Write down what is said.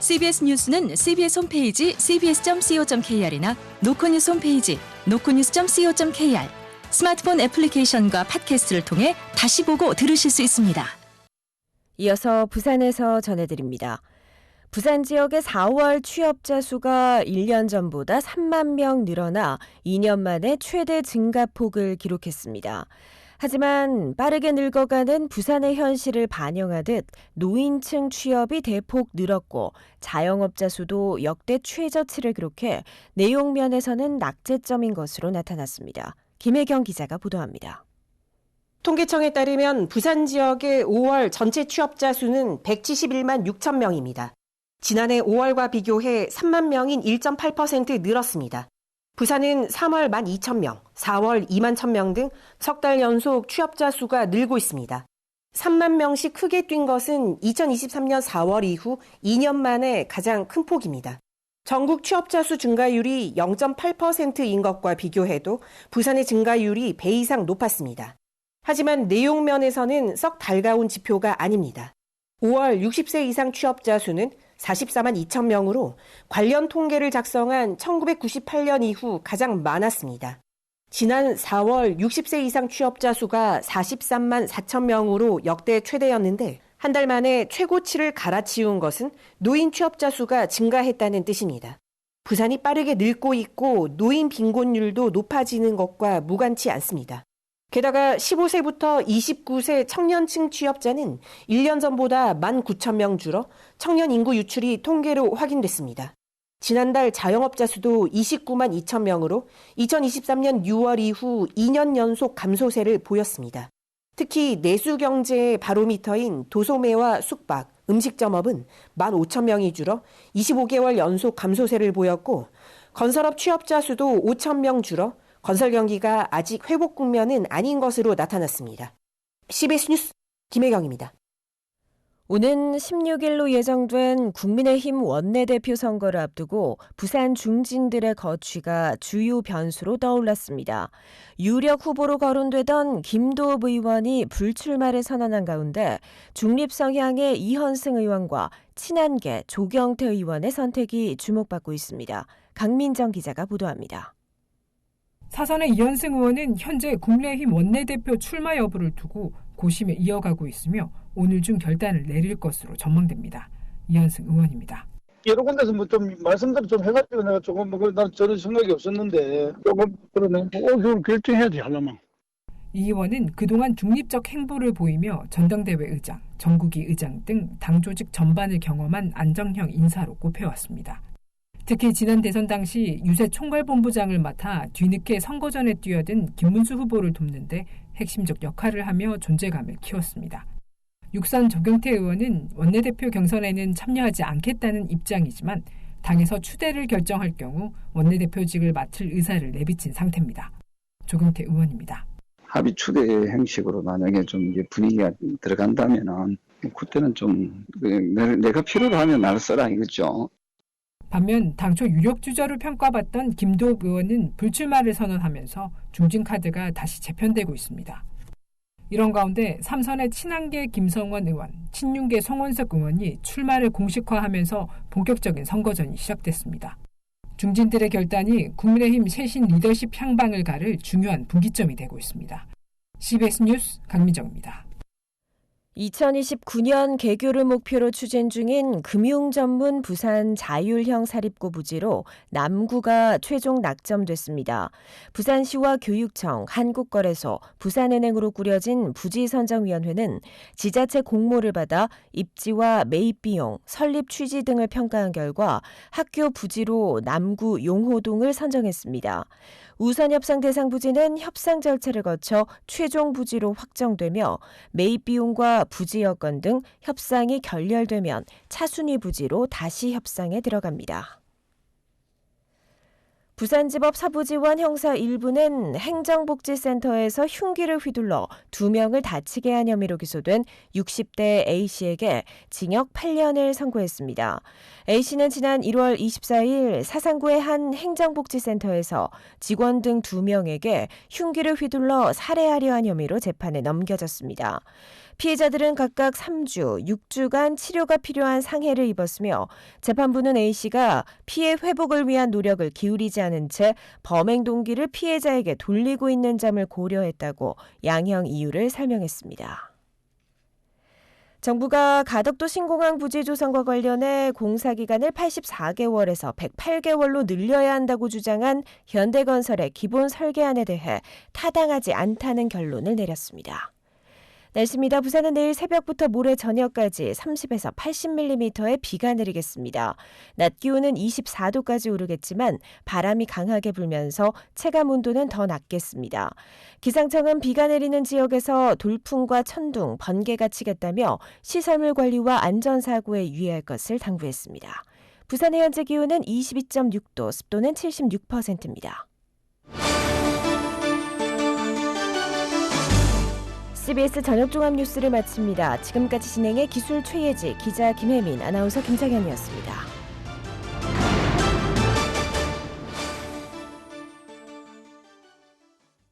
CBS 뉴스는 CBS 홈페이지 cbs.co.kr이나 노코뉴스 홈페이지 노코뉴스.co.kr, 스마트폰 애플리케이션과 팟캐스트를 통해 다시 보고 들으실 수 있습니다. 이어서 부산에서 전해드립니다. 부산 지역의 4월 취업자 수가 1년 전보다 3만 명 늘어나 2년 만에 최대 증가폭을 기록했습니다. 하지만 빠르게 늙어가는 부산의 현실을 반영하듯 노인층 취업이 대폭 늘었고 자영업자 수도 역대 최저치를 기록해 내용 면에서는 낙제점인 것으로 나타났습니다. 김혜경 기자가 보도합니다. 통계청에 따르면 부산 지역의 5월 전체 취업자 수는 171만 6천 명입니다. 지난해 5월과 비교해 3만 명인 1.8% 늘었습니다. 부산은 3월 12,000명, 4월 2만 1,000명 등 석 달 연속 취업자 수가 늘고 있습니다. 3만 명씩 크게 뛴 것은 2023년 4월 이후 2년 만에 가장 큰 폭입니다. 전국 취업자 수 증가율이 0.8%인 것과 비교해도 부산의 증가율이 배 이상 높았습니다. 하지만 내용 면에서는 썩 달가운 지표가 아닙니다. 5월 60세 이상 취업자 수는 44만 2천 명으로 관련 통계를 작성한 1998년 이후 가장 많았습니다. 지난 4월 60세 이상 취업자 수가 43만 4천 명으로 역대 최대였는데 한 달 만에 최고치를 갈아치운 것은 노인 취업자 수가 증가했다는 뜻입니다. 부산이 빠르게 늙고 있고 노인 빈곤율도 높아지는 것과 무관치 않습니다. 게다가 15세부터 29세 청년층 취업자는 1년 전보다 19,000명 줄어 청년 인구 유출이 통계로 확인됐습니다. 지난달 자영업자 수도 29만 2천 명으로 2023년 6월 이후 2년 연속 감소세를 보였습니다. 특히 내수경제의 바로미터인 도소매와 숙박, 음식점업은 15,000명이 줄어 25개월 연속 감소세를 보였고 건설업 취업자 수도 5,000명 줄어 건설 경기가 아직 회복 국면은 아닌 것으로 나타났습니다. CBS 뉴스 김혜경입니다. 오는 16일로 예정된 국민의힘 원내대표 선거를 앞두고 부산 중진들의 거취가 주요 변수로 떠올랐습니다. 유력 후보로 거론되던 김도읍 의원이 불출마를 선언한 가운데 중립 성향의 이현승 의원과 친한계 조경태 의원의 선택이 주목받고 있습니다. 강민정 기자가 보도합니다. 사선의 이현승 의원은 현재 국민의힘 원내대표 출마 여부를 두고 고심에 이어가고 있으며 오늘 중 결단을 내릴 것으로 전망됩니다. 이현승 의원입니다. 여러 군데서 좀 말씀대로 좀 해가지고 내가 조금 난 저런 생각이 없었는데 조금 그러네. 그걸 결정해야지 하려면. 이 의원은 그동안 중립적 행보를 보이며 전당대회 의장, 정국위 의장 등 당 조직 전반을 경험한 안정형 인사로 꼽혀왔습니다. 특히 지난 대선 당시 유세 총괄본부장을 맡아 뒤늦게 선거전에 뛰어든 김문수 후보를 돕는데 핵심적 역할을 하며 존재감을 키웠습니다. 육선 조경태 의원은 원내대표 경선에는 참여하지 않겠다는 입장이지만 당에서 추대를 결정할 경우 원내대표직을 맡을 의사를 내비친 상태입니다. 조경태 의원입니다. 합의 추대 형식으로 만약에 좀 분위기가 들어간다면은 그때는 좀 내가 필요로 하면 나를 써라 이거죠. 반면 당초 유력 주자로 평가받던 김도읍 의원은 불출마를 선언하면서 중진 카드가 다시 재편되고 있습니다. 이런 가운데 삼선의 친한계 김성원 의원, 친윤계 송원석 의원이 출마를 공식화하면서 본격적인 선거전이 시작됐습니다. 중진들의 결단이 국민의힘 쇄신 리더십 향방을 가를 중요한 분기점이 되고 있습니다. CBS 뉴스 강민정입니다. 2029년 개교를 목표로 추진 중인 금융 전문 부산 자율형 사립고 부지로 남구가 최종 낙점됐습니다. 부산시와 교육청, 한국거래소, 부산은행으로 꾸려진 부지선정위원회는 지자체 공모를 받아 입지와 매입 비용, 설립 취지 등을 평가한 결과 학교 부지로 남구 용호동을 선정했습니다. 우선 협상 대상 부지는 협상 절차를 거쳐 최종 부지로 확정되며 매입 비용과 부지 여건 등 협상이 결렬되면 차순위 부지로 다시 협상에 들어갑니다. 부산지법 사부지원 형사 1부는 행정복지센터에서 흉기를 휘둘러 2명을 다치게 한 혐의로 기소된 60대 A씨에게 징역 8년을 선고했습니다. A씨는 지난 1월 24일 사상구의 한 행정복지센터에서 직원 등 2명에게 흉기를 휘둘러 살해하려 한 혐의로 재판에 넘겨졌습니다. 피해자들은 각각 3주, 6주간 치료가 필요한 상해를 입었으며 재판부는 A씨가 피해 회복을 위한 노력을 기울이지 않은 채 범행 동기를 피해자에게 돌리고 있는 점을 고려했다고 양형 이유를 설명했습니다. 정부가 가덕도 신공항 부지 조성과 관련해 공사 기간을 84개월에서 108개월로 늘려야 한다고 주장한 현대건설의 기본 설계안에 대해 타당하지 않다는 결론을 내렸습니다. 날씨입니다. 부산은 내일 새벽부터 모레 저녁까지 30에서 80mm의 비가 내리겠습니다. 낮 기온은 24도까지 오르겠지만 바람이 강하게 불면서 체감 온도는 더 낮겠습니다. 기상청은 비가 내리는 지역에서 돌풍과 천둥, 번개가 치겠다며 시설물 관리와 안전사고에 유의할 것을 당부했습니다. 부산의 현재 기온은 22.6도, 습도는 76%입니다. CBS 저녁 종합 뉴스를 마칩니다. 지금까지 진행의 기술 최예지, 기자 김혜민, 아나운서 김장현이었습니다.